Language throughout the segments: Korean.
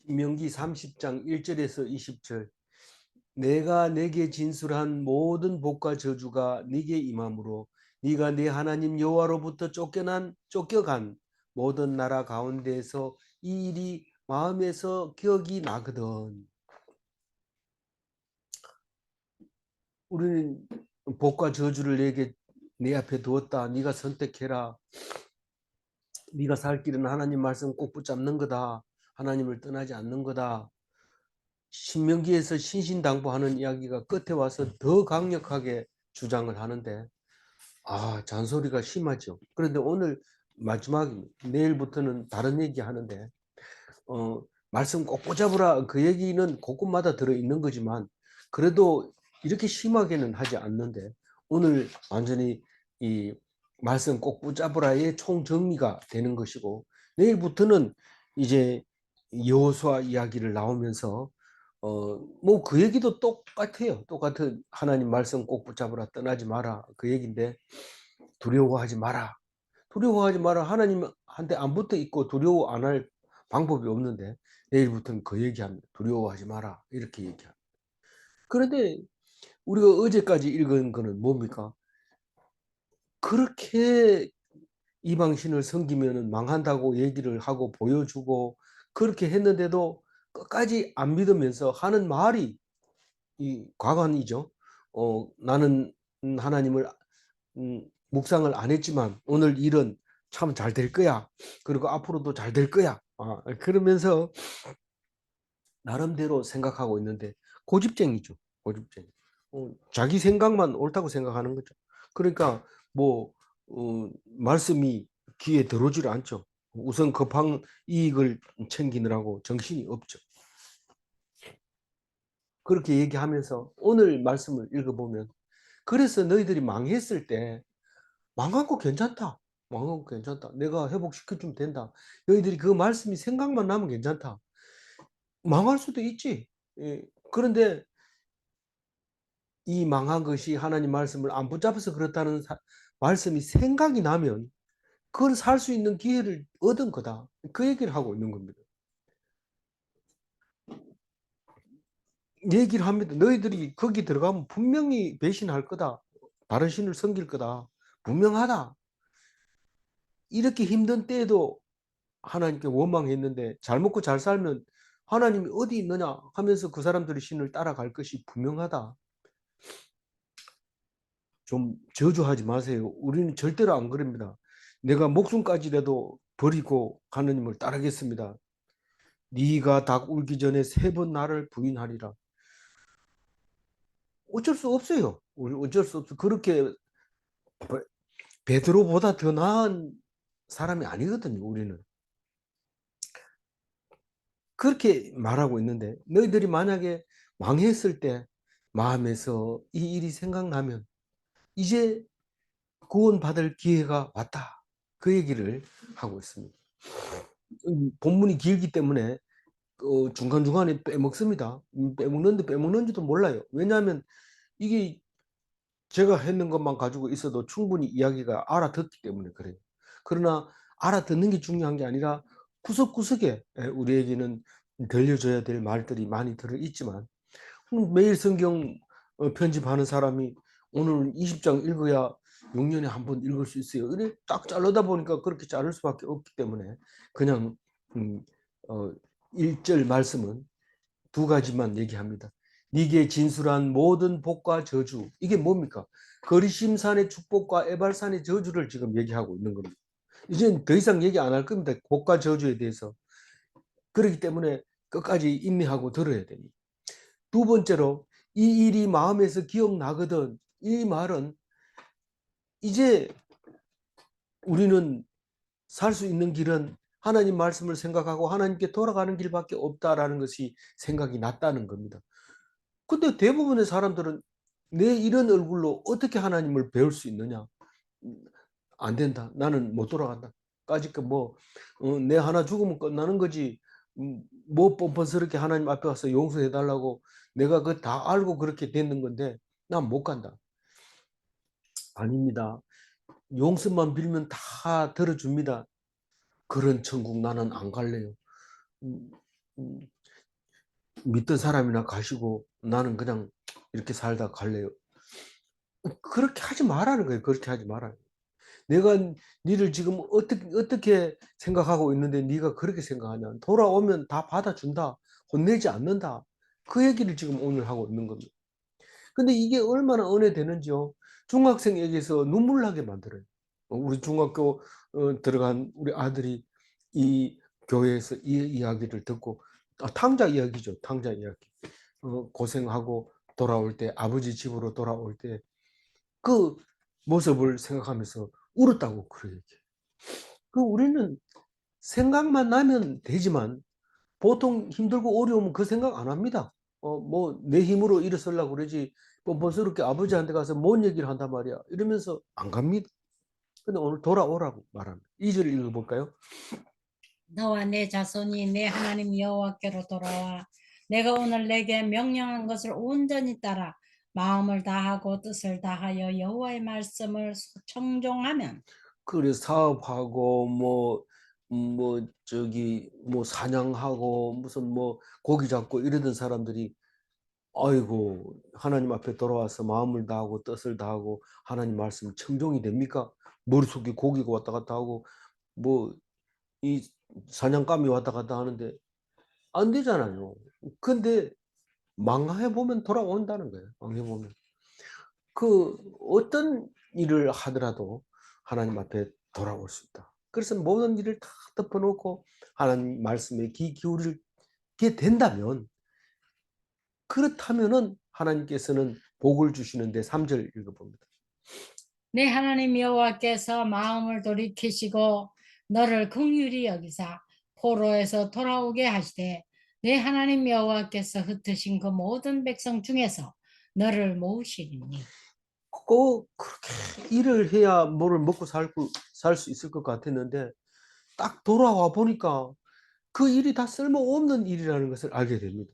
신명기 30장 1절에서 20절. 내가 내게 진술한 모든 복과 저주가 네게 임함으로 네가 네 하나님 여호와로부터 쫓겨간 모든 나라 가운데에서 이 일이 마음에서 기억이 나거든. 우리는 복과 저주를 내게 내 앞에 두었다. 네가 선택해라. 네가 살 길은 하나님 말씀 꼭 붙잡는 거다. 하나님을 떠나지 않는 거다. 신명기에서 신신당부하는 이야기가 끝에 와서 더 강력하게 주장을 하는데 잔소리가 심하죠. 그런데 오늘 마지막입니다. 내일부터는 다른 얘기 하는데 말씀 꼭 붙잡으라 그 얘기는 곳곳마다 들어있는 거지만 그래도 이렇게 심하게는 하지 않는데 오늘 완전히 이 말씀 꼭 붙잡으라의 총정리가 되는 것이고 내일부터는 이제 여호수아 이야기를 나오면서 뭐 그 얘기도 똑같아요. 똑같은 하나님 말씀 꼭 붙잡으라 떠나지 마라 그 얘기인데 두려워하지 마라. 두려워하지 마라. 하나님한테 안 붙어 있고 두려워 안 할 방법이 없는데 내일부터는 그 얘기합니다. 두려워하지 마라. 이렇게 얘기합니다. 그런데 우리가 어제까지 읽은 거는 뭡니까? 그렇게 이방신을 섬기면 망한다고 얘기를 하고 보여주고 그렇게 했는데도 끝까지 안 믿으면서 하는 말이 이 과관이죠. 나는 하나님을 묵상을 안 했지만 오늘 일은 참 잘 될 거야. 그리고 앞으로도 잘 될 거야. 그러면서 나름대로 생각하고 있는데 고집쟁이죠. 고집쟁이. 자기 생각만 옳다고 생각하는 거죠. 그러니까 뭐 말씀이 귀에 들어오질 않죠. 우선 급한 이익을 챙기느라고 정신이 없죠. 그렇게 얘기하면서 오늘 말씀을 읽어보면 그래서 너희들이 망했을 때 망한 거 괜찮다. 망한 거 괜찮다. 내가 회복시켜주면 된다. 너희들이 그 말씀이 생각만 나면 괜찮다. 망할 수도 있지. 예. 그런데 이 망한 것이 하나님 말씀을 안 붙잡아서 그렇다는 말씀이 생각이 나면 그걸 살 수 있는 기회를 얻은 거다. 그 얘기를 하고 있는 겁니다. 얘기를 합니다. 너희들이 거기 들어가면 분명히 배신할 거다. 다른 신을 섬길 거다. 분명하다. 이렇게 힘든 때에도 하나님께 원망했는데 잘 먹고 잘 살면 하나님이 어디 있느냐 하면서 그 사람들의 신을 따라갈 것이 분명하다. 좀 저주하지 마세요. 우리는 절대로 안 그럽니다. 내가 목숨까지라도 버리고 하나님을 따르겠습니다. 네가 닭 울기 전에 3번 나를 부인하리라. 어쩔 수 없어요. 우리 어쩔 수 없어. 그렇게 베드로보다 더 나은 사람이 아니거든요. 우리는. 그렇게 말하고 있는데 너희들이 만약에 망했을 때 마음에서 이 일이 생각나면 이제 구원받을 기회가 왔다. 그 얘기를 하고 있습니다. 본문이 길기 때문에 중간중간에 빼먹습니다. 빼먹는데 빼먹는지도 몰라요. 왜냐하면 이게 제가 했는 것만 가지고 있어도 충분히 이야기가 알아듣기 때문에 그래요. 그러나 알아듣는 게 중요한 게 아니라 구석구석에 우리에게는 들려줘야 될 말들이 많이 들어있지만 매일 성경 편집하는 사람이 오늘 20장 읽어야 6년에 한 번 읽을 수 있어요. 이래 딱 자르다 보니까 그렇게 자를 수밖에 없기 때문에 그냥 음, 어, 1절 말씀은 2가지만 얘기합니다. 네게 진술한 모든 복과 저주. 이게 뭡니까? 거리심산의 축복과 에발산의 저주를 지금 얘기하고 있는 겁니다. 이제는 더 이상 얘기 안 할 겁니다. 복과 저주에 대해서. 그렇기 때문에 끝까지 인내하고 들어야 됩니다. 두 번째로 이 일이 마음에서 기억나거든. 이 말은 이제 우리는 살 수 있는 길은 하나님 말씀을 생각하고 하나님께 돌아가는 길밖에 없다라는 것이 생각이 났다는 겁니다. 근데 대부분의 사람들은 내 이런 얼굴로 어떻게 하나님을 배울 수 있느냐? 안 된다. 나는 못 돌아간다. 까짓 내 하나 죽으면 끝나는 거지. 뭐 뻔뻔스럽게 하나님 앞에 와서 용서해 달라고 내가 그 다 알고 그렇게 됐는 건데 난 못 간다. 아닙니다. 용서만 빌면 다 들어줍니다. 그런 천국 나는 안 갈래요. 음, 음, 믿던 사람이나 가시고 나는 그냥 이렇게 살다 갈래요. 그렇게 하지 말라는 거예요. 그렇게 하지 말아요. 내가 니를 지금 어떻게 생각하고 있는데 네가 그렇게 생각하냐. 돌아오면 다 받아준다. 혼내지 않는다. 그 얘기를 지금 오늘 하고 있는 겁니다. 근데 이게 얼마나 은혜되는지요. 중학생에게서 눈물 나게 만들어요. 우리 중학교 들어간 우리 아들이 이 교회에서 이 이야기를 듣고, 탕자 이야기죠. 탕자 이야기. 고생하고 돌아올 때, 아버지 집으로 돌아올 때 그 모습을 생각하면서 울었다고 그래 얘기해요. 우리는 생각만 나면 되지만 보통 힘들고 어려우면 그 생각 안 합니다. 뭐 내 힘으로 일어서려고 그러지 뻔뻔스럽게 아버지한테 가서 뭔 얘기를 한단 말이야 이러면서 안 갑니다. 근데 오늘 돌아오라고 말합니다. 2절 읽어볼까요? 너와 내 자손이 내 하나님 여호와께로 돌아와 내가 오늘 내게 명령한 것을 온전히 따라 마음을 다하고 뜻을 다하여 여호와의 말씀을 청종하면. 그래서 사업하고 뭐 저기 뭐 사냥하고 무슨 뭐 고기 잡고 이러던 사람들이 아이고 하나님 앞에 돌아와서 마음을 다하고 뜻을 다하고 하나님 말씀 청종이 됩니까? 머릿속에 고기가 왔다 갔다 하고 뭐 이 사냥감이 왔다 갔다 하는데 안 되잖아요. 근데 망해 보면 돌아온다는 거예요. 망해 보면 그 어떤 일을 하더라도 하나님 앞에 돌아올 수 있다. 그래서 모든 일을 다 덮어놓고 하나님 말씀에 귀 기울이게 된다면, 그렇다면은 하나님께서는 복을 주시는데 3절 읽어봅니다. 내 하나님 여호와께서 마음을 돌이키시고 너를 긍휼히 여기사 포로에서 돌아오게 하시되 내 하나님 여호와께서 흩으신 그 모든 백성 중에서 너를 모으시리니. 꼭 그렇게 일을 해야 뭐를 먹고 살 수 있을 것 같았는데 딱 돌아와 보니까 그 일이 다 쓸모없는 일이라는 것을 알게 됩니다.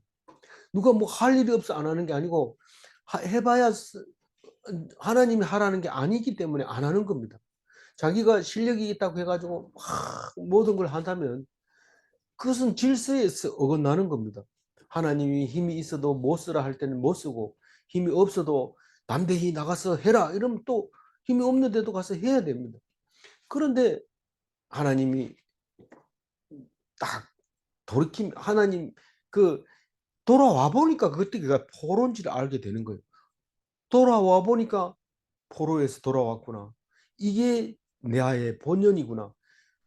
누가 뭐 할 일이 없어 안 하는 게 아니고 해봐야 하나님이 하라는 게 아니기 때문에 안 하는 겁니다. 자기가 실력이 있다고 해가지고 막 모든 걸 한다면 그것은 질서에 어긋나는 겁니다. 하나님이 힘이 있어도 못 쓰라 할 때는 못 쓰고 힘이 없어도 담대히 나가서 해라 이러면 또 힘이 없는데도 가서 해야 됩니다. 그런데 하나님이 딱 하나님 돌아와 보니까 그때가 포로인지를 알게 되는 거예요. 돌아와 보니까 포로에서 돌아왔구나. 이게 나의 본연이구나.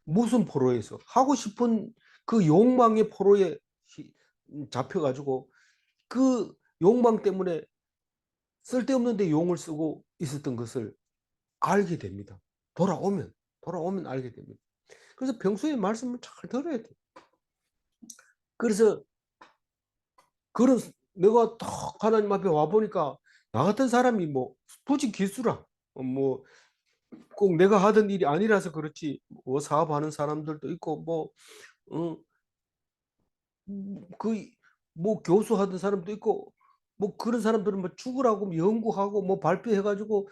무슨 포로에서 하고 싶은 그 욕망의 포로에 잡혀가지고 그 욕망 때문에 쓸데없는데 용을 쓰고 있었던 것을 알게 됩니다. 돌아오면 알게 됩니다. 그래서 평소에 말씀을 잘 들어야 돼요. 그래서 그런 내가 딱 하나님 앞에 와 보니까 나 같은 사람이 뭐 도지 기수라 뭐 꼭 내가 하던 일이 아니라서 그렇지 뭐 사업하는 사람들도 있고 뭐 어, 그 뭐 교수하던 사람도 있고 뭐 그런 사람들은 뭐 죽으라고 뭐 연구하고 뭐 발표해가지고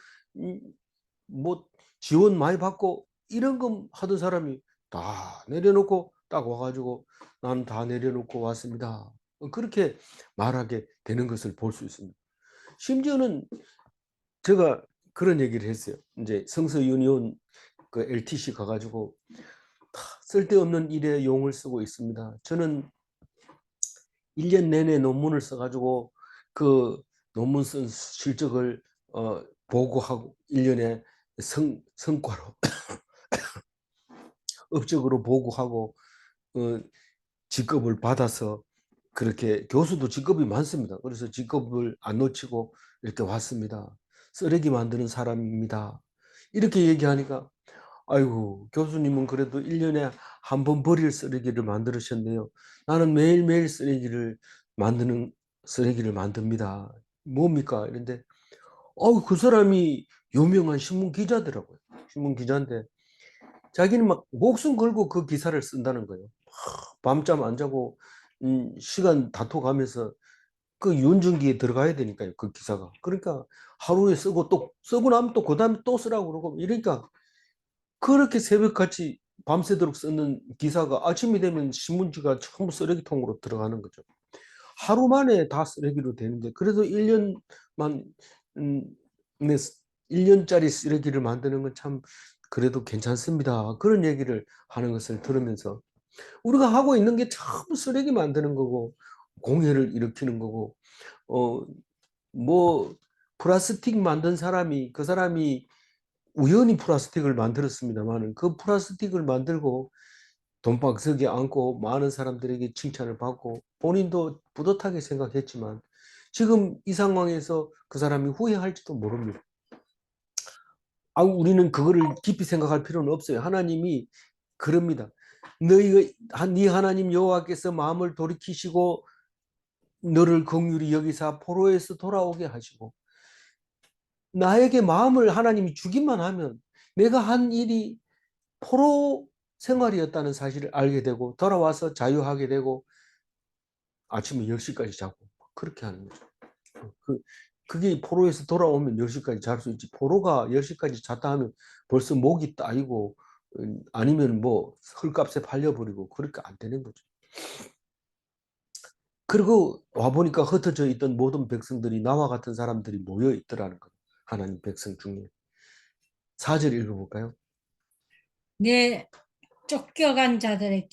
뭐 지원 많이 받고 이런 거 하던 사람이 다 내려놓고 딱 와가지고 나는 다 내려놓고 왔습니다. 그렇게 말하게 되는 것을 볼 수 있습니다. 심지어는 제가 그런 얘기를 했어요. 이제 성서 유니온 그 LTC 가가지고 쓸데없는 일에 용을 쓰고 있습니다. 저는 1년 내내 논문을 써가지고 그 논문 쓴 실적을 보고하고 1년에 성과로 업적으로 보고하고 직급을 받아서 그렇게 교수도 직급이 많습니다. 그래서 직급을 안 놓치고 이렇게 왔습니다. 쓰레기 만드는 사람입니다. 이렇게 얘기하니까 아이고 교수님은 그래도 1년에 한 번 버릴 쓰레기를 만들으셨네요. 나는 매일매일 쓰레기를 만듭니다. 뭡니까? 이런데 그 사람이 유명한 신문 기자더라고요. 신문 기자인데 자기는 막 목숨 걸고 그 기사를 쓴다는 거예요. 밤잠 안 자고 시간 다퉈가면서 그 윤중기에 들어가야 되니까요. 그 기사가. 그러니까 하루에 쓰고 또 쓰고 나면 또 그다음에 또 쓰라고 그러고 이러니까 그렇게 새벽같이 밤새도록 쓰는 기사가 아침이 되면 신문지가 전부 쓰레기통으로 들어가는 거죠. 하루 만에 다 쓰레기로 되는데 그래도 1년만 네, 1년짜리 쓰레기를 만드는 건 참 그래도 괜찮습니다. 그런 얘기를 하는 것을 들으면서 우리가 하고 있는 게 전부 쓰레기 만드는 거고 공해를 일으키는 거고 뭐 플라스틱 만든 사람이 그 사람이 우연히 플라스틱을 만들었습니다만 그 플라스틱을 만들고 돈박스에 안고 많은 사람들에게 칭찬을 받고 본인도 뿌듯하게 생각했지만 지금 이 상황에서 그 사람이 후회할지도 모릅니다. 우리는 그거를 깊이 생각할 필요는 없어요. 하나님이 그럽니다. 네 하나님 여호와께서 마음을 돌이키시고 너를 긍휼히 여기사 포로에서 돌아오게 하시고 나에게 마음을 하나님이 주기만 하면 내가 한 일이 포로 생활이었다는 사실을 알게 되고 돌아와서 자유하게 되고 아침에 10시까지 자고 그렇게 하는 거죠. 그게 포로에서 돌아오면 10시까지 잘 수 있지. 포로가 10시까지 잤다 하면 벌써 목이 따이고 아니면 뭐 헐값에 팔려버리고 그렇게 안 되는 거죠. 그리고 와보니까 흩어져 있던 모든 백성들이 나와 같은 사람들이 모여 있더라는 거예요. 하나님 백성 중에. 4절 읽어볼까요? 내 쫓겨간 자들의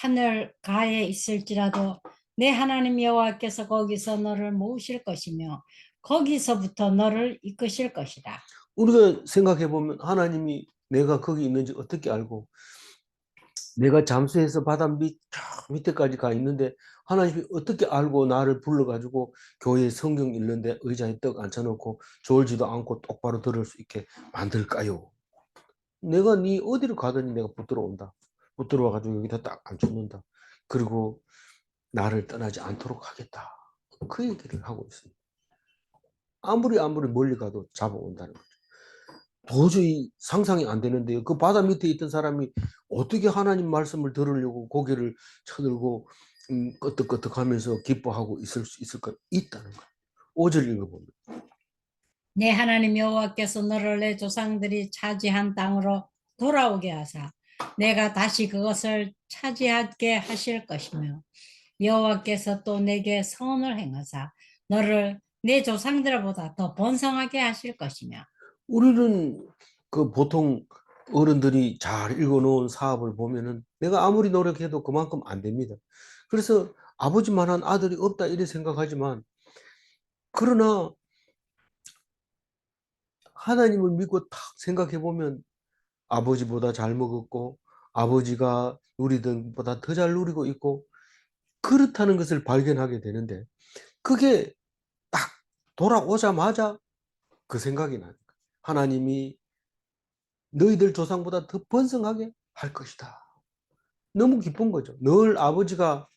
하늘 가에 있을지라도 내 하나님 여호와께서 거기서 너를 모으실 것이며 거기서부터 너를 이끄실 것이다. 우리가 생각해 보면 하나님이 내가 거기 있는지 어떻게 알고 내가 잠수해서 바다 밑에까지 가 있는데 하나님이 어떻게 알고 나를 불러가지고 교회 성경 읽는데 의자에 떡 앉혀놓고 졸지도 않고 똑바로 들을 수 있게 만들까요? 내가 네 어디로 가더니 내가 붙들어 온다. 붙들어 와가지고 여기다 딱 앉혀놓는다. 그리고 나를 떠나지 않도록 하겠다. 그 얘기를 하고 있습니다. 아무리 멀리 가도 잡아온다는 거죠. 도저히 상상이 안 되는데요. 그 바다 밑에 있던 사람이 어떻게 하나님 말씀을 들으려고 고개를 쳐들고 끄덕끄덕하면서 기뻐하고 있을 수 있을까? 있다는 거예요. 5절 읽어보면 내 하나님 여호와께서 너를 내 조상들이 차지한 땅으로 돌아오게 하사 내가 다시 그것을 차지하게 하실 것이며 여호와께서 또 내게 선을 행하사 너를 내 조상들보다 더 번성하게 하실 것이며. 우리는 그 보통 어른들이 잘 읽어놓은 사업을 보면은 내가 아무리 노력해도 그만큼 안 됩니다. 그래서 아버지만한 아들이 없다 이래 생각하지만 그러나 하나님을 믿고 탁 생각해 보면 아버지보다 잘 먹었고 아버지가 누리던 것보다 더 잘 누리고 있고 그렇다는 것을 발견하게 되는데 그게 딱 돌아오자마자 그 생각이 나는 거예요. 하나님이 너희들 조상보다 더 번성하게 할 것이다. 너무 기쁜 거죠. 늘 아버지가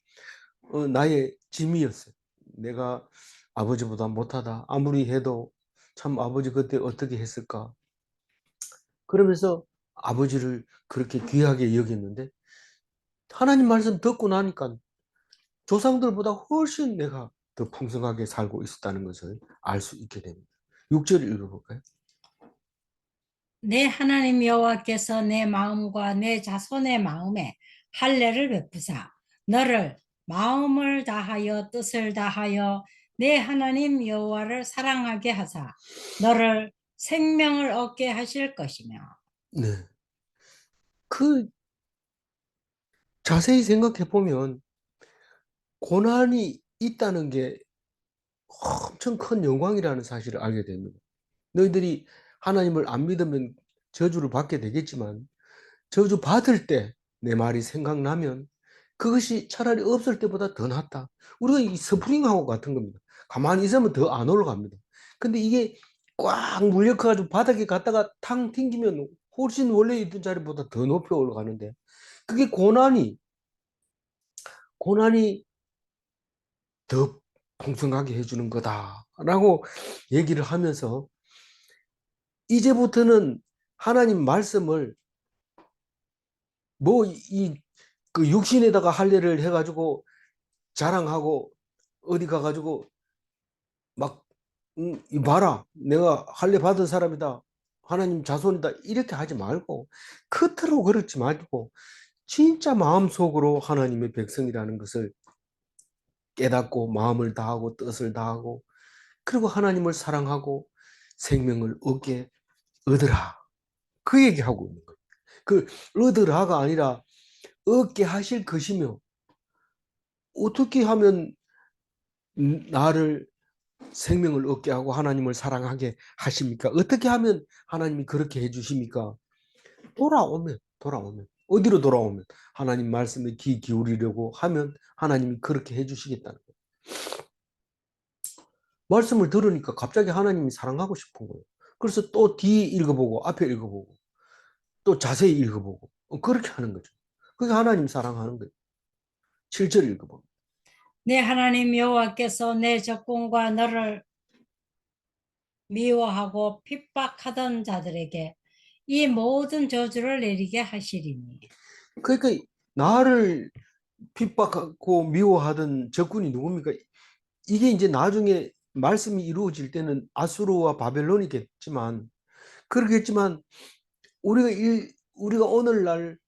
나의 짐이었어요. 내가 아버지보다 못하다. 아무리 해도 참 아버지 그때 어떻게 했을까. 그러면서 아버지를 그렇게 귀하게 여겼는데 하나님 말씀 듣고 나니까 조상들보다 훨씬 내가 더 풍성하게 살고 있었다는 것을 알 수 있게 됩니다. 6절 읽어볼까요? 내 하나님 여호와께서 내 마음과 내 자손의 마음에 할례를 베푸사 너를 마음을 다하여 뜻을 다하여 내 하나님 여호와를 사랑하게 하사 너를 생명을 얻게 하실 것이며. 네. 그 자세히 생각해 보면 고난이 있다는 게 엄청 큰 영광이라는 사실을 알게 됩니다. 너희들이 하나님을 안 믿으면 저주를 받게 되겠지만 저주 받을 때 내 말이 생각나면 그것이 차라리 없을 때보다 더 낫다. 우리가 이 스프링하고 같은 겁니다. 가만히 있으면 더 안 올라갑니다. 근데 이게 꽉 물려가지고 바닥에 갔다가 탕 튕기면 훨씬 원래 있던 자리보다 더 높이 올라가는데 그게 고난이 더 풍성하게 해주는 거다라고 얘기를 하면서 이제부터는 하나님 말씀을 뭐 그 육신에다가 할례를 해가지고 자랑하고 어디 가가지고 막 봐라 내가 할례 받은 사람이다 하나님 자손이다 이렇게 하지 말고 겉으로 그렇지 말고 진짜 마음속으로 하나님의 백성이라는 것을 깨닫고 마음을 다하고 뜻을 다하고 그리고 하나님을 사랑하고 생명을 얻으라. 그 얘기하고 있는 거예요. 그 얻으라가 아니라 얻게 하실 것이며 어떻게 하면 나를 생명을 얻게 하고 하나님을 사랑하게 하십니까? 어떻게 하면 하나님이 그렇게 해주십니까? 돌아오면 어디로 돌아오면 하나님 말씀에 귀 기울이려고 하면 하나님이 그렇게 해주시겠다는 거예요. 말씀을 들으니까 갑자기 하나님이 사랑하고 싶은 거예요. 그래서 또 뒤에 읽어보고 앞에 읽어보고 또 자세히 읽어보고 그렇게 하는 거죠. 그게 하나님 사랑하는 거예요. 7절 읽어보면 내 하나님 여호와께서 내 적군과 너를 미워하고 핍박하던 자들에게 이 모든 저주를 내리게 하시리니. 그러니까 나를 핍박하고 미워하던 적군이 누굽니까? 이게 이제 나중에 말씀이 이루어질 때는 아수르와 바벨론이겠지만 그러겠지만 우리가 오늘날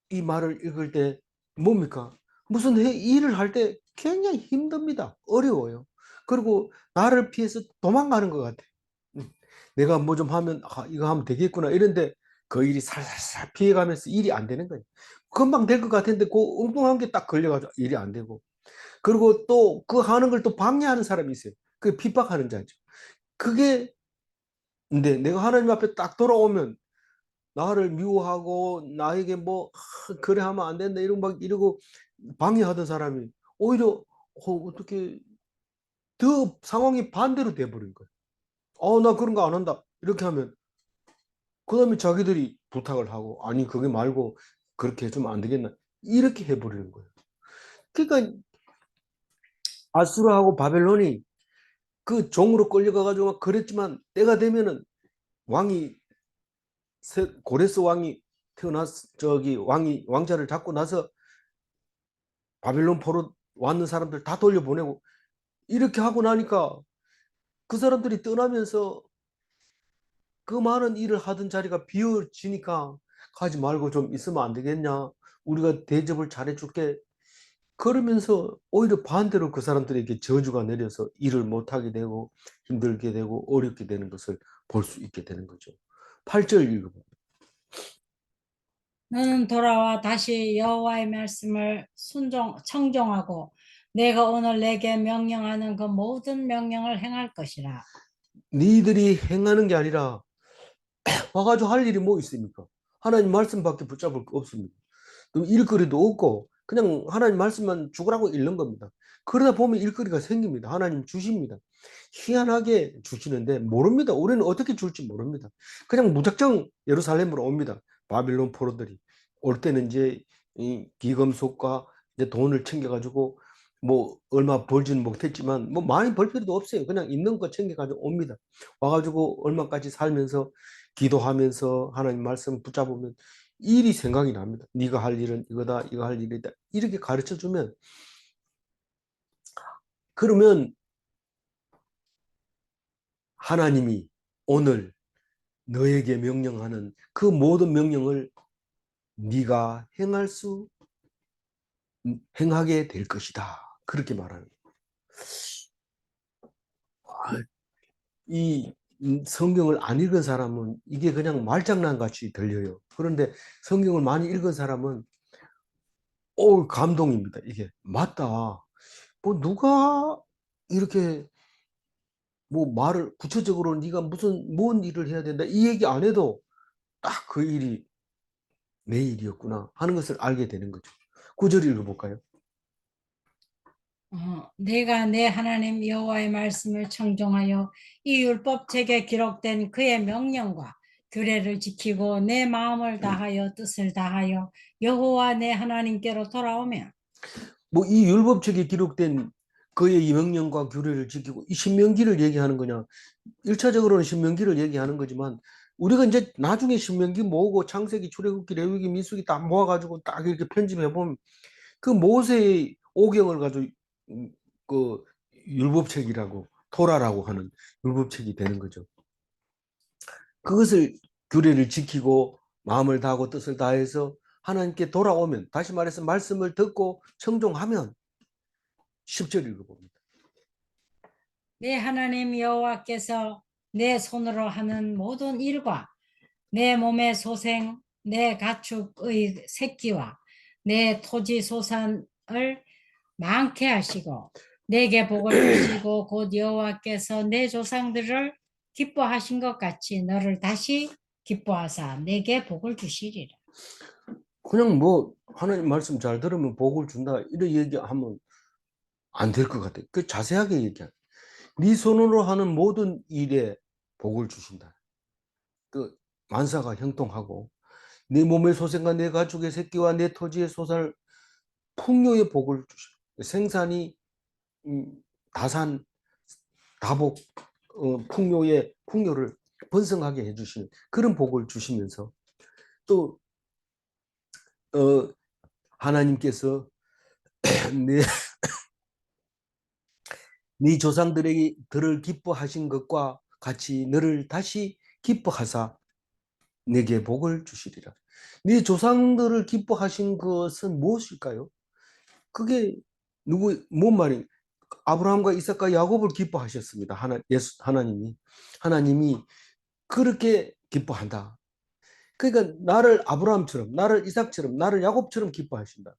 이 말을 읽을 때 뭡니까? 무슨 일을 할 때 굉장히 힘듭니다. 어려워요. 그리고 나를 피해서 도망가는 것 같아. 내가 뭐 좀 하면 이거 하면 되겠구나 이런데 그 일이 살살살 피해가면서 일이 안 되는 거예요. 금방 될 것 같은데 그 엉뚱한 게 딱 걸려가지고 일이 안 되고 그리고 또 그 하는 걸 또 방해하는 사람이 있어요. 그 핍박하는 자죠. 그게 근데 내가 하나님 앞에 딱 돌아오면 나를 미워하고 나에게 뭐 그래 하면 안 된다 이런 막 이러고 방해하던 사람이 오히려 어떻게 더 상황이 반대로 돼버린 거예요. 나 그런 거 안 한다 이렇게 하면 그다음에 자기들이 부탁을 하고 아니 그게 말고 그렇게 해주면 안 되겠나 이렇게 해버리는 거예요. 그러니까 아수르하고 바벨론이 그 종으로 끌려가가지고 막 그랬지만 때가 되면은 왕이 고레스 왕이 태어났 저기 왕자를 잡고 나서 바빌론 포로 왔는 사람들 다 돌려보내고 이렇게 하고 나니까 그 사람들이 떠나면서 그 많은 일을 하던 자리가 비어지니까 가지 말고 좀 있으면 안 되겠냐 우리가 대접을 잘해줄게 그러면서 오히려 반대로 그 사람들에게 저주가 내려서 일을 못하게 되고 힘들게 되고 어렵게 되는 것을 볼 수 있게 되는 거죠. 8절 읽어봐. 너는 돌아와 다시 여호와의 말씀을 청종하고 내가 오늘 내게 명령하는 그 모든 명령을 행할 것이라. 니들이 행하는 게 아니라 와가지고 할 일이 뭐 있습니까? 하나님 말씀밖에 붙잡을 거 없습니다. 또 일거리도 없고 그냥 하나님 말씀만 죽으라고 읽는 겁니다. 그러다 보면 일거리가 생깁니다. 하나님 주십니다. 희한하게 주시는데 모릅니다. 우리는 어떻게 줄지 모릅니다. 그냥 무작정 예루살렘으로 옵니다. 바빌론 포로들이 올 때는 이제 이 기금속과 이제 돈을 챙겨가지고 뭐 얼마 벌지는 못했지만 뭐 많이 벌 필요도 없어요. 그냥 있는 거 챙겨가지고 옵니다. 와가지고 얼마까지 살면서 기도하면서 하나님 말씀 붙잡으면 일이 생각이 납니다. 네가 할 일은 이거다, 이거 할 일이다. 이렇게 가르쳐 주면 그러면 하나님이 오늘 너에게 명령하는 그 모든 명령을 네가 행하게 될 것이다. 그렇게 말하는 거예요. 이 성경을 안 읽은 사람은 이게 그냥 말장난 같이 들려요. 그런데 성경을 많이 읽은 사람은 감동입니다. 이게 맞다. 뭐 누가 이렇게 뭐 말을 구체적으로 네가 무슨 뭔 일을 해야 된다 이 얘기 안 해도 딱 그 일이 내 일이었구나 하는 것을 알게 되는 거죠. 9절 읽어볼까요? 내가 내 하나님 여호와의 말씀을 청종하여 이 율법책에 기록된 그의 명령과 규례를 지키고 내 마음을 다하여 뜻을 다하여 여호와 내 하나님께로 돌아오면. 뭐 이 율법책에 기록된 그의 이 명령과 규례를 지키고 이 신명기를 얘기하는 거냐? 1차적으로는 신명기를 얘기하는 거지만 우리가 이제 나중에 신명기 모으고 창세기, 출애굽기, 레위기, 민수기 다 모아가지고 딱 이렇게 편집해 보면 그 모세의 오경을 가지고 그 율법책이라고 토라라고 하는 율법책이 되는 거죠. 그것을 규례를 지키고 마음을 다하고 뜻을 다해서 하나님께 돌아오면, 다시 말해서 말씀을 듣고 청종하면 10절 읽어봅니다. 내 하나님 여호와께서 내 손으로 하는 모든 일과 내 몸의 소생, 내 가축의 새끼와 내 토지 소산을 많게 하시고 내게 복을 주시고 곧 여호와께서 내 조상들을 기뻐하신 것 같이 너를 다시 기뻐하사 내게 복을 주시리라. 그냥 뭐 하나님 말씀 잘 들으면 복을 준다 이런 얘기하면 안 될 것 같아요. 그 자세하게 얘기하네. 네 손으로 하는 모든 일에 복을 주신다. 그 만사가 형통하고 네 몸의 소생과 내 가축의 새끼와 내 토지의 소살 풍요의 복을 주시고 생산이 다산 다복 풍요의 풍요를 번성하게 해주시는 그런 복을 주시면서 또 하나님께서 내 네 조상들을 기뻐하신 것과 같이 너를 다시 기뻐하사 내게 복을 주시리라. 네 조상들을 기뻐하신 것은 무엇일까요? 그게 뭔 말이? 아브라함과 이삭과 야곱을 기뻐하셨습니다. 하나님이 그렇게 기뻐한다. 그러니까 나를 아브라함처럼, 나를 이삭처럼, 나를 야곱처럼 기뻐하신다.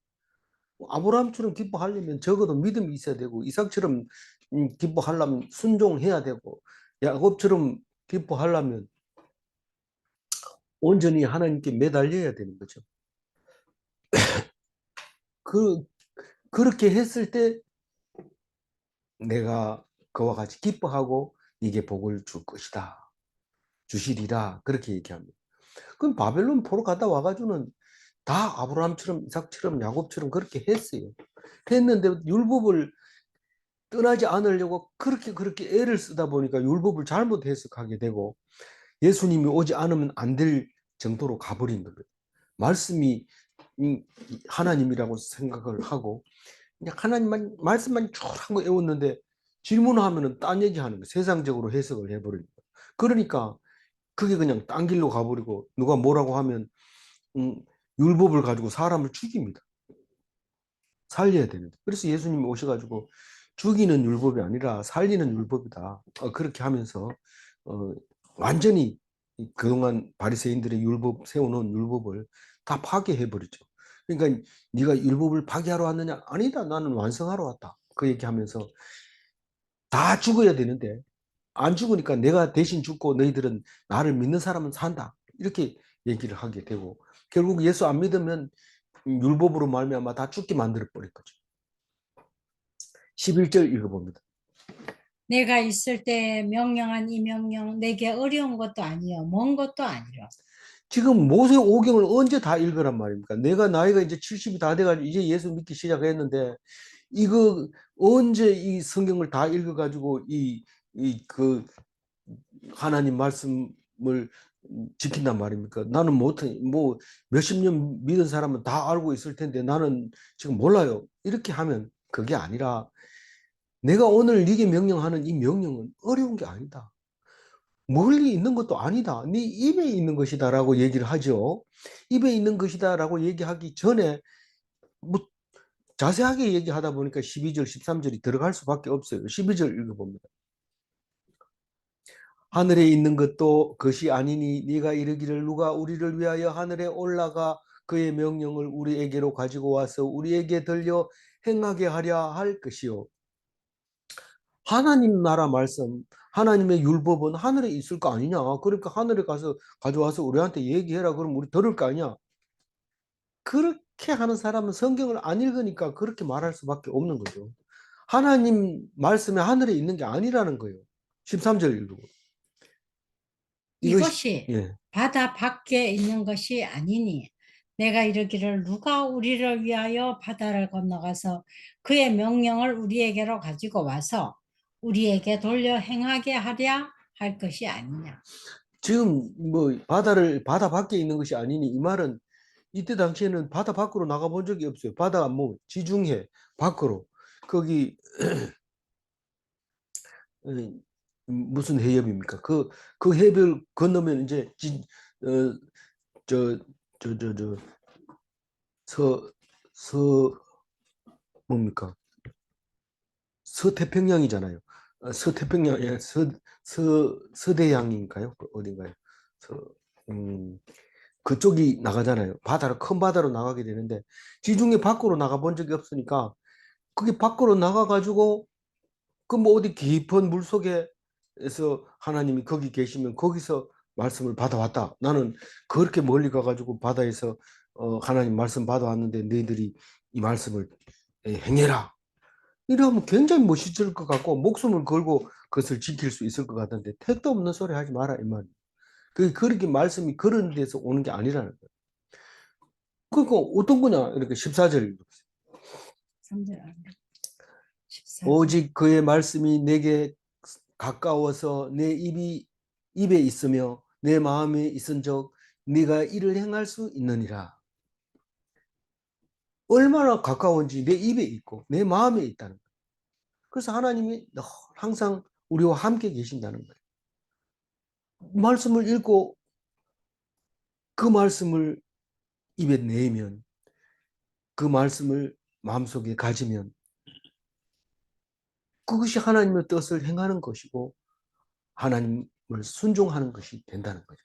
아브라함처럼 기뻐하려면 적어도 믿음이 있어야 되고, 이삭처럼 기뻐하려면 순종해야 되고, 야곱처럼 기뻐하려면 온전히 하나님께 매달려야 되는 거죠. 그렇게 했을 때 내가 그와 같이 기뻐하고 네게 복을 줄 것이다. 주시리라. 그렇게 얘기합니다. 그럼 바벨론 포로 갔다 와가지고는 다 아브라함처럼 이삭처럼 야곱처럼 그렇게 했어요. 했는데 율법을 떠나지 않으려고 그렇게 애를 쓰다 보니까 율법을 잘못 해석하게 되고 예수님이 오지 않으면 안 될 정도로 가버린 거예요. 말씀이 하나님이라고 생각을 하고 그냥 하나님만 말씀만 쭉 하고 애웠는데 질문하면은 딴 얘기하는 거 세상적으로 해석을 해버리는 거. 그러니까 그게 그냥 딴 길로 가버리고 누가 뭐라고 하면 율법을 가지고 사람을 죽입니다. 살려야 되는데. 그래서 예수님이 오셔가지고 죽이는 율법이 아니라 살리는 율법이다. 그렇게 하면서 완전히 그동안 바리새인들의 율법 세워놓은 율법을 다 파괴해버리죠. 그러니까 네가 율법을 파괴하러 왔느냐? 아니다. 나는 완성하러 왔다. 그 얘기하면서 다 죽어야 되는데 안 죽으니까 내가 대신 죽고 너희들은 나를 믿는 사람은 산다. 이렇게 얘기를 하게 되고 결국 예수 안 믿으면 율법으로 말미암아 다 죽게 만들어 버릴 거죠. 11절 읽어봅니다. 내가 있을 때 명령한 이 명령 내게 어려운 것도 아니요 먼 것도 아니라. 지금 모세 오경을 언제 다 읽으란 말입니까? 내가 나이가 이제 70이 다 돼가지고 이제 예수 믿기 시작했는데 이거 언제 이 성경을 다 읽어가지고 그 하나님 말씀을 지킨단 말입니까? 나는 못해 뭐 몇십 년 믿은 사람은 다 알고 있을 텐데 나는 지금 몰라요. 이렇게 하면 그게 아니라 내가 오늘 네게 명령하는 이 명령은 어려운 게 아니다. 멀리 있는 것도 아니다. 네 입에 있는 것이다라고 얘기를 하죠. 입에 있는 것이다라고 얘기하기 전에 뭐 자세하게 얘기하다 보니까 12절, 13절이 들어갈 수밖에 없어요. 12절 읽어봅니다. 하늘에 있는 것도 것이 아니니 네가 이르기를 누가 우리를 위하여 하늘에 올라가 그의 명령을 우리에게로 가지고 와서 우리에게 들려 행하게 하랴 할 것이요. 하나님 나라 말씀, 하나님의 율법은 하늘에 있을 거 아니냐. 그러니까 하늘에 가서 가져와서 우리한테 얘기해라. 그럼 우리 들을 거 아니야. 그렇게 하는 사람은 성경을 안 읽으니까 그렇게 말할 수밖에 없는 거죠. 하나님 말씀이 하늘에 있는 게 아니라는 거예요. 13절 읽고. 이것이 예. 바다 밖에 있는 것이 아니니 내가 이르기를 누가 우리를 위하여 바다를 건너가서 그의 명령을 우리에게로 가지고 와서 우리에게 돌려 행하게 하랴 할 것이 아니냐. 지금 뭐 바다 밖에 있는 것이 아니니 이 말은 이때 당시에는 바다 밖으로 나가 본 적이 없어요. 바다 뭐 지중해 밖으로 거기 무슨 해협입니까? 그 해협을 건너면 이제 저, 서, 서, 뭡니까? 서태평양이잖아요. 서태평양, 예, 서대양인가요? 어딘가요? 서, 음, 그쪽이 나가잖아요. 큰 바다로 나가게 되는데, 지중해 밖으로 나가 본 적이 없으니까, 그게 밖으로 나가가지고, 그 뭐 어디 깊은 물 속에서 하나님이 거기 계시면 거기서 말씀을 받아왔다. 나는 그렇게 멀리 가가지고 바다에서 하나님 말씀 받아왔는데 너희들이 이 말씀을 행해라. 이러면 굉장히 멋있을 것 같고 목숨을 걸고 그것을 지킬 수 있을 것 같은데 택도 없는 소리 하지 마라 이 말이에요. 그렇게 말씀이 그런 데서 오는 게 아니라는 거예요. 그러니까 어떤 거냐 이렇게 14절 3절 안 돼. 14절. 오직 그의 말씀이 내게 가까워서 내 입에 있으며 내 마음에 있은즉 네가 이를 행할 수 있느니라. 얼마나 가까운지 내 입에 있고 내 마음에 있다는 거예요. 그래서 하나님이 항상 우리와 함께 계신다는 거예요. 말씀을 읽고 그 말씀을 입에 내면 그 말씀을 마음속에 가지면 그것이 하나님의 뜻을 행하는 것이고 하나님을 순종하는 것이 된다는 거죠.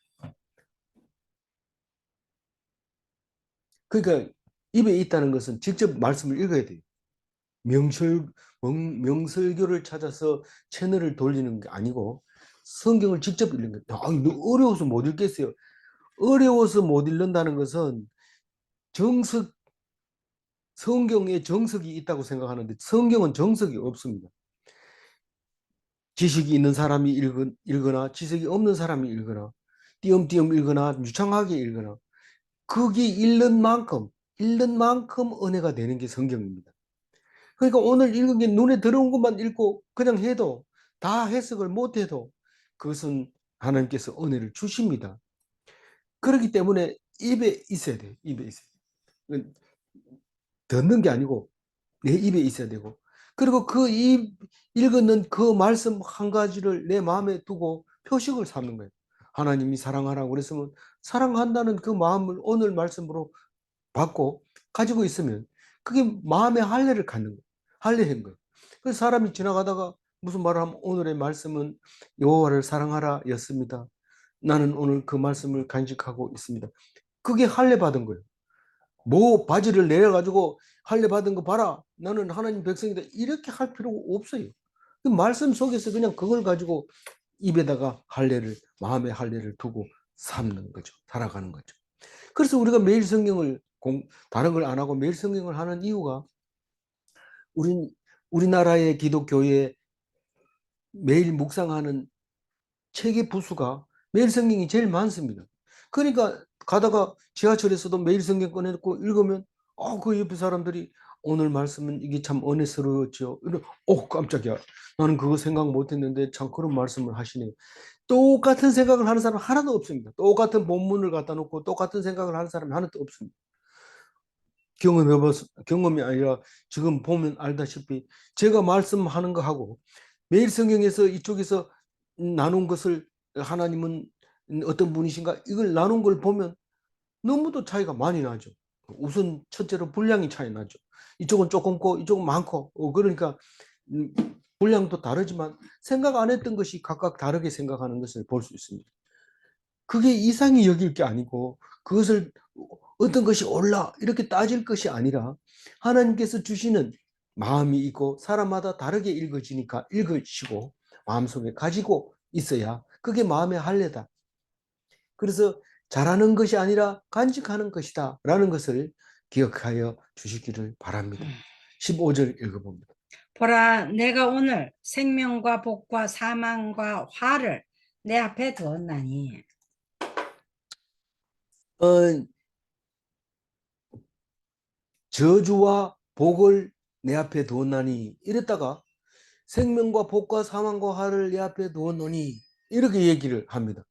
그러니까 입에 있다는 것은 직접 말씀을 읽어야 돼요. 명설교를 찾아서 채널을 돌리는 게 아니고 성경을 직접 읽는 거예요. 어려워서 못 읽겠어요. 어려워서 못 읽는다는 것은 성경에 정석이 있다고 생각하는데 성경은 정석이 없습니다. 지식이 있는 사람이 읽거나 지식이 없는 사람이 읽거나 띄엄띄엄 읽거나 유창하게 읽거나 그게 읽는 만큼 은혜가 되는 게 성경입니다. 그러니까 오늘 읽은 게 눈에 들어온 것만 읽고 그냥 해도 다 해석을 못해도 그것은 하나님께서 은혜를 주십니다. 그렇기 때문에 입에 있어야 돼요. 입에 있어야 돼요. 듣는 게 아니고 내 입에 있어야 되고 그리고 읽는 그 말씀 한 가지를 내 마음에 두고 표식을 삼는 거예요. 하나님이 사랑하라고 그랬으면 사랑한다는 그 마음을 오늘 말씀으로 받고 가지고 있으면 그게 마음의 할례를 갖는 거예요. 할례한 거예요. 그래서 사람이 지나가다가 무슨 말을 하면 오늘의 말씀은 여호와를 사랑하라 였습니다. 나는 오늘 그 말씀을 간직하고 있습니다. 그게 할례 받은 거예요. 뭐 바지를 내려가지고 할례 받은 거 봐라. 나는 하나님 백성이다. 이렇게 할 필요가 없어요. 그 말씀 속에서 그냥 그걸 가지고 입에다가 할례를 마음의 할례를 두고 삼는 거죠. 살아가는 거죠. 그래서 우리가 매일 성경을 다른 걸 안 하고 매일 성경을 하는 이유가 우리나라의 기독교에 매일 묵상하는 책의 부수가 매일 성경이 제일 많습니다. 그러니까 가다가 지하철에서도 매일 성경 꺼내놓고 읽으면 그 옆에 사람들이 오늘 말씀은 이게 참 은혜스러웠죠. 깜짝이야. 나는 그거 생각 못했는데 참 그런 말씀을 하시네요. 똑같은 생각을 하는 사람 하나도 없습니다. 똑같은 본문을 갖다 놓고 똑같은 생각을 하는 사람이 하나도 없습니다. 경험이 아니라 지금 보면 알다시피 제가 말씀하는 거 하고 매일 성경에서 이쪽에서 나눈 것을 하나님은 어떤 분이신가 이걸 나눈 걸 보면 너무도 차이가 많이 나죠. 우선 첫째로 분량이 차이 나죠. 이쪽은 조금고 이쪽은 많고 그러니까 분량도 다르지만 생각 안 했던 것이 각각 다르게 생각하는 것을 볼 수 있습니다. 그게 이상히 여길 게 아니고 그것을 어떤 것이 옳라 이렇게 따질 것이 아니라 하나님께서 주시는 마음이 있고 사람마다 다르게 읽으시고 마음속에 가지고 있어야 그게 마음의 할례다. 그래서 잘하는 것이 아니라 간직하는 것이다 라는 것을 기억하여 주시기를 바랍니다. 15절 읽어봅니다. 보라, 내가 오늘 생명과 복과 사망과 화를 내 앞에 두었나니. 저주와 복을 내 앞에 두었나니 이랬다가 생명과 복과 사망과 화를 내 앞에 두었노니 이렇게 얘기를 합니다.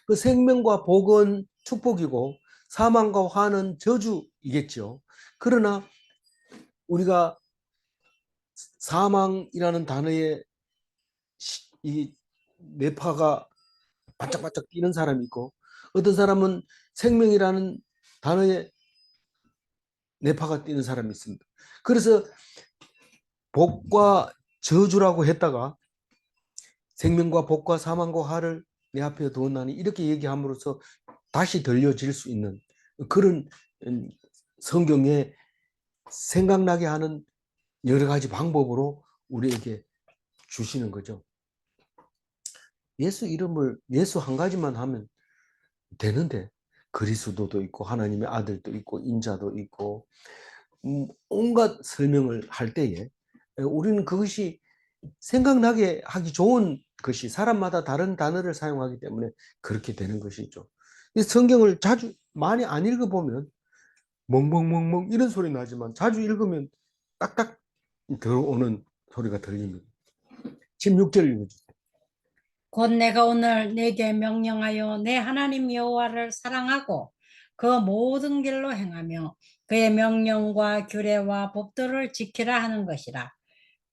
그 생명과 복은 축복이고 사망과 화는 저주이겠죠. 그러나 우리가 사망이라는 단어의 이 뇌파가 반짝반짝 뛰는 사람이 있고, 어떤 사람은 생명이라는 단어에 뇌파가 뛰는 사람이 있습니다. 그래서 복과 저주라고 했다가 생명과 복과 사망과 화를 내 앞에 두었나니 이렇게 얘기함으로써 다시 들려질 수 있는 그런 성경에 생각나게 하는 여러 가지 방법으로 우리에게 주시는 거죠. 예수 이름을 예수 한 가지만 하면 되는데 그리스도도 있고 하나님의 아들도 있고 인자도 있고 온갖 설명을 할 때에 우리는 그것이 생각나게 하기 좋은 것이 사람마다 다른 단어를 사용하기 때문에 그렇게 되는 것이죠. 성경을 자주 많이 안 읽어보면 멍멍멍멍 이런 소리 나지만 자주 읽으면 딱딱 들어오는 소리가 들립니다. 16절 읽어주세요. 곧 내가 오늘 내게 명령하여 내 하나님 여호와를 사랑하고 그 모든 길로 행하며 그의 명령과 규례와 법도를 지키라 하는 것이라.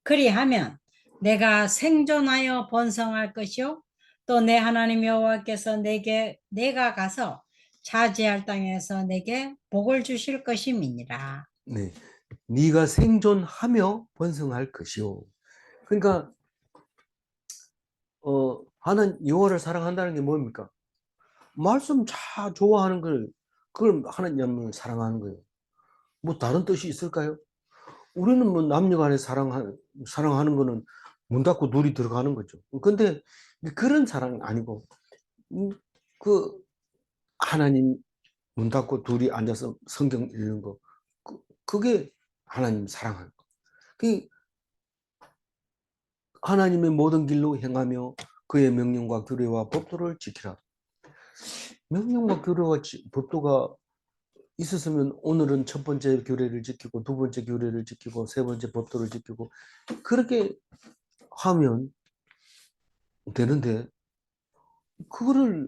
그리하면 내가 생존하여 번성할 것이요 또 내 하나님 여호와께서 내가 가서 차지할 땅에서 내게 복을 주실 것임이니라. 네, 네가 생존하며 번성할 것이요. 그러니까 하나님 여호와를 사랑한다는 게 뭡니까? 말씀 잘 좋아하는 걸 그걸 하나님을 사랑하는 거예요. 뭐 다른 뜻이 있을까요? 우리는 뭐 남녀간에 사랑하는 거는 문 닫고 둘이 들어가는 거죠. 근데 그런 사랑은 아니고 그 하나님 문 닫고 둘이 앉아서 성경 읽는 거 그게 하나님 사랑하는 거. 그 하나님의 모든 길로 행하며 그의 명령과 규례와 법도를 지키라. 명령과 규례와 법도가 있었으면 오늘은 첫 번째 규례를 지키고 두 번째 규례를 지키고 세 번째 법도를 지키고 그렇게 하면 되는데 그거를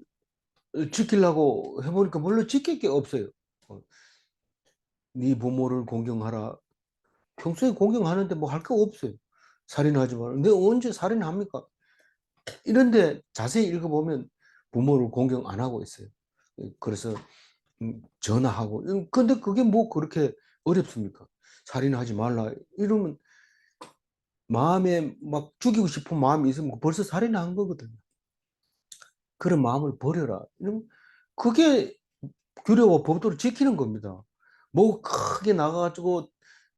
지키려고 해보니까 별로 지킬 게 없어요. 네 부모를 공경하라. 평소에 공경하는데 뭐 할 거 없어요. 살인하지 마라. 내가 언제 살인합니까? 이런데 자세히 읽어보면 부모를 공경 안 하고 있어요. 그래서 전화하고. 근데 그게 뭐 그렇게 어렵습니까? 살인하지 말라. 이러면 마음에 막 죽이고 싶은 마음이 있으면 벌써 살인한 거거든요. 그런 마음을 버려라. 그게 규례와 법도를 지키는 겁니다. 뭐 크게 나가가지고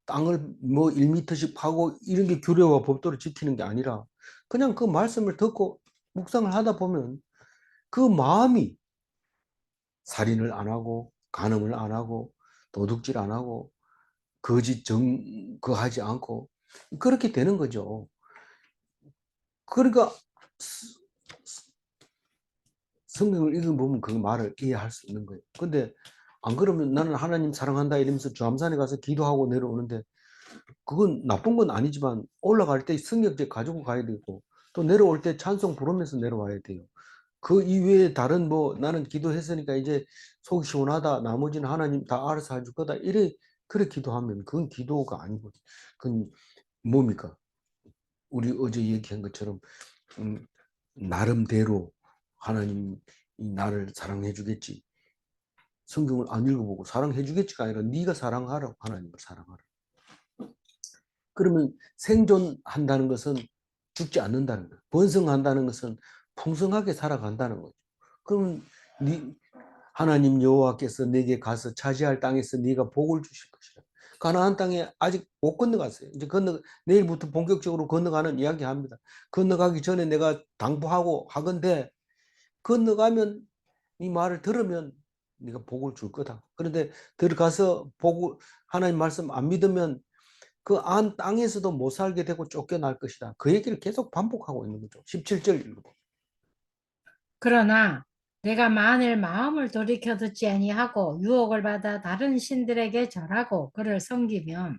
땅을 뭐 1m씩 파고 이런 게 규례와 법도를 지키는 게 아니라 그냥 그 말씀을 듣고 묵상을 하다 보면 그 마음이 살인을 안 하고 간음을 안 하고 도둑질 안 하고 거짓 증거하지 않고 그렇게 되는 거죠. 그러니까 성경을 읽어보면 그 말을 이해할 수 있는 거예요. 근데 안 그러면 나는 하나님 사랑한다 이러면서 주암산에 가서 기도하고 내려오는데 그건 나쁜 건 아니지만 올라갈 때 성경책 가지고 가야 되고 또 내려올 때 찬송 부르면서 내려와야 돼요. 그 이외에 다른 뭐 나는 기도했으니까 이제 속이 시원하다 나머지는 하나님 다 알아서 해줄 거다 이래 그래 기도하면 그건 기도가 아니고 그건 뭡니까? 우리 어제 얘기한 것처럼 음, 나름대로 하나님이 나를 사랑해 주겠지. 성경을 안 읽어보고 사랑해 주겠지가 아니라 네가 사랑하라고 하나님을 사랑하라. 그러면 생존한다는 것은 죽지 않는다는 거예요. 번성한다는 것은 풍성하게 살아간다는 거죠. 그러면 하나님 여호와께서 내게 가서 차지할 땅에서 네가 복을 주실 것이라. 가나안 땅에 아직 못 건너갔어요. 이제 내일부터 본격적으로 건너가는 이야기합니다. 건너가기 전에 내가 당부하고 하건대 건너가면 이 말을 들으면 네가 복을 줄 거다. 그런데 들어가서 하나님 말씀 안 믿으면 그 안 땅에서도 못 살게 되고 쫓겨날 것이다. 그 얘기를 계속 반복하고 있는 거죠. 17절 읽어보. 그러나 내가 만일 마음을 돌이켜 듣지 아니하고 유혹을 받아 다른 신들에게 절하고 그를 섬기면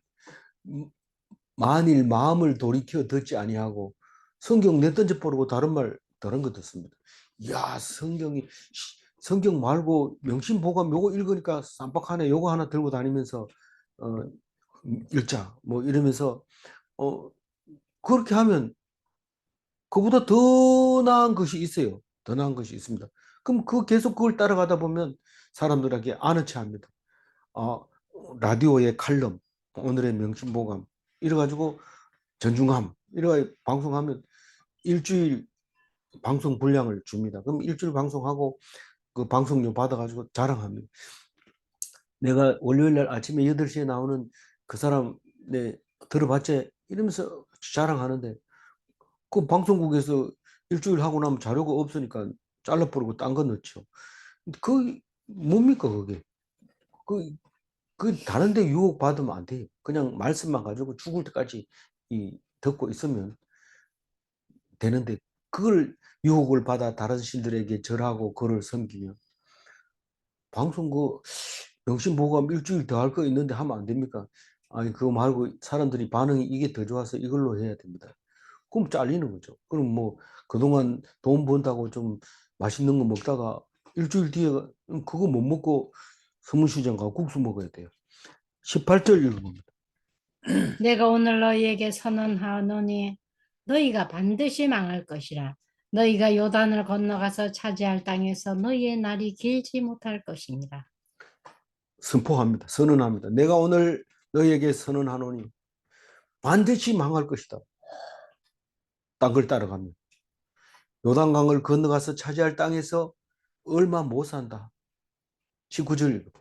만일 마음을 돌이켜 듣지 아니하고 성경 내 던져버리고 다른 거 듣습니다. 야 성경 말고 명심보감 요거 읽으니까 쌈박하네. 요거 하나 들고 다니면서 어, 읽자 뭐 이러면서 그렇게 하면 그보다 더 나은 것이 있어요. 더 나은 것이 있습니다. 그럼 계속 그걸 따라가다 보면 사람들에게 아는 체 합니다. 라디오의 칼럼, 오늘의 명심보감, 이래가지고 전중함, 이래 방송하면 일주일 방송 분량을 줍니다. 그럼 일주일 방송하고 그 방송료 받아가지고 자랑합니다. 내가 월요일 날 아침에 8시에 나오는 그 사람, 들어봤지? 이러면서 자랑하는데, 그 방송국에서 일주일 하고 나면 자료가 없으니까 잘라버리고 딴 거 넣죠. 그, 뭡니까, 그게? 그, 다른데 유혹받으면 안 돼요. 그냥 말씀만 가지고 죽을 때까지 듣고 있으면 되는데, 그걸 유혹을 받아 다른 신들에게 절하고 그를 섬기면, 방송 명심보감 일주일 더 할 거 있는데 하면 안 됩니까? 아니, 그거 말고 사람들이 반응이 이게 더 좋아서 이걸로 해야 됩니다. 그럼 잘리는 거죠. 그럼 뭐, 그동안 돈 번다고 좀 맛있는 거 먹다가 일주일 뒤에 그거 못 먹고 서문시장 가고 국수 먹어야 돼요. 18절 읽어봅니다. 내가 오늘 너희에게 선언하노니 너희가 반드시 망할 것이라. 너희가 요단을 건너가서 차지할 땅에서 너희의 날이 길지 못할 것입니다. 선포합니다. 선언합니다. 내가 오늘 너희에게 선언하노니 반드시 망할 것이다. 딴 걸 따라가면. 요단강을 건너가서 차지할 땅에서 얼마 못 산다. 19절 읽어봅니다.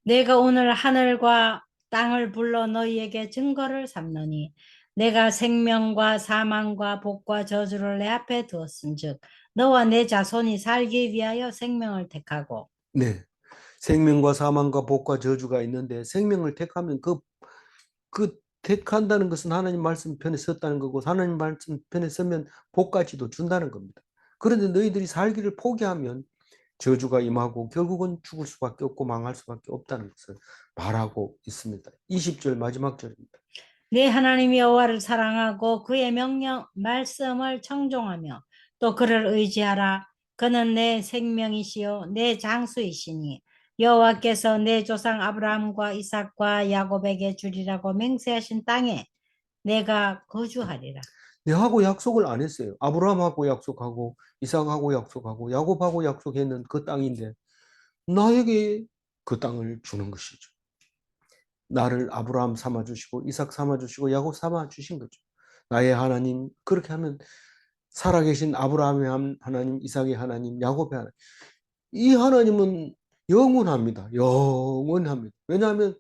내가 오늘 하늘과 땅을 불러 너희에게 증거를 삼노니 내가 생명과 사망과 복과 저주를 내 앞에 두었은즉 너와 내 자손이 살기 위하여 생명을 택하고 네. 생명과 사망과 복과 저주가 있는데 생명을 택하면 그 택한다는 것은 하나님 말씀 편에 섰다는 거고 하나님 말씀 편에 서면 복까지도 준다는 겁니다. 그런데 너희들이 살기를 포기하면 저주가 임하고 결국은 죽을 수밖에 없고 망할 수밖에 없다는 것을 말하고 있습니다. 20절 마지막 절입니다. 내 하나님 여호와를 사랑하고 그의 명령 말씀을 청종하며 또 그를 의지하라. 그는 내 생명이시요 내 장수이시니 여호와께서 내 조상 아브라함과 이삭과 야곱에게 주리라고 맹세하신 땅에 내가 거주하리라. 내하고 약속을 안 했어요. 아브라함하고 약속하고 이삭하고 약속하고 야곱하고 약속했는 그 땅인데 나에게 그 땅을 주는 것이죠. 나를 아브라함 삼아 주시고 이삭 삼아 주시고 야곱 삼아 주신 거죠. 나의 하나님, 그렇게 하면 살아계신 아브라함의 하나님, 이삭의 하나님, 야곱의 하나님, 이 하나님은 영원합니다. 영원합니다. 왜냐하면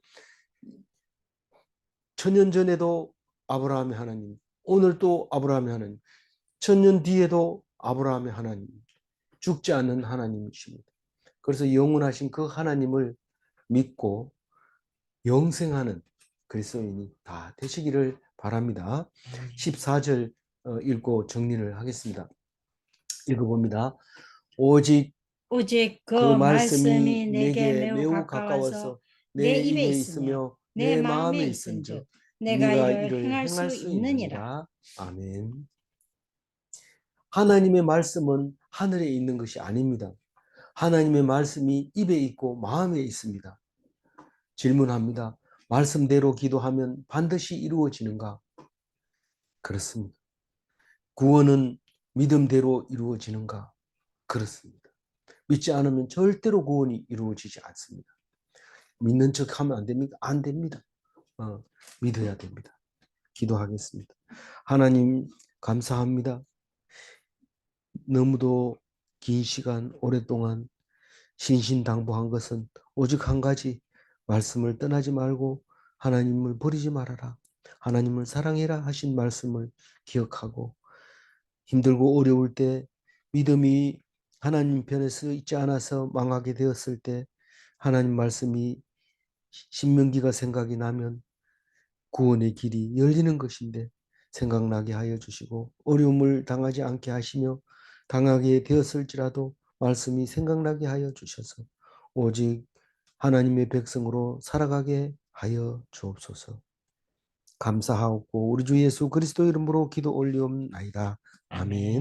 천년 전에도 아브라함의 하나님, 오늘 또 아브라함의 하나님, 천년 뒤에도 아브라함의 하나님, 죽지 않는 하나님이십니다. 그래서 영원하신 그 하나님을 믿고 영생하는 그리스도인이 다 되시기를 바랍니다. 14절 읽고 정리를 하겠습니다. 읽어봅니다. 오직 그 그 말씀이 말씀이 내게 내게 매우 매우 가까워서 가까워서 내 내 입에 입에 있으며 있으며 내 내 마음에 마음에 있은즉 있은즉 내가 네가 이를 이를 행할 행할 수 수 있느니라. 있느니라. 아멘. 하나님의 말씀은 하늘에 있는 것이 아닙니다. 하나님의 말씀이 입에 있고 마음에 있습니다. 질문합니다. 말씀대로 기도하면 반드시 이루어지는가? 그렇습니다. 구원은 믿음대로 이루어지는가? 그렇습니다. 믿지 않으면 절대로 구원이 이루어지지 않습니다. 믿는 척 하면 안 됩니까? 안 됩니다. 믿어야 됩니다. 기도하겠습니다. 하나님, 감사합니다. 너무도 긴 시간, 오랫동안 신신당부한 것은 오직 한 가지, 말씀을 떠나지 말고 하나님을 버리지 말아라. 하나님을 사랑해라 하신 말씀을 기억하고 힘들고 어려울 때 믿음이 하나님 편에 서 있지 않아서 망하게 되었을 때 하나님 말씀이 신명기가 생각이 나면 구원의 길이 열리는 것인데 생각나게 하여 주시고 어려움을 당하지 않게 하시며 당하게 되었을지라도 말씀이 생각나게 하여 주셔서 오직 하나님의 백성으로 살아가게 하여 주옵소서. 감사하고 우리 주 예수 그리스도 이름으로 기도 올리옵나이다. 아멘.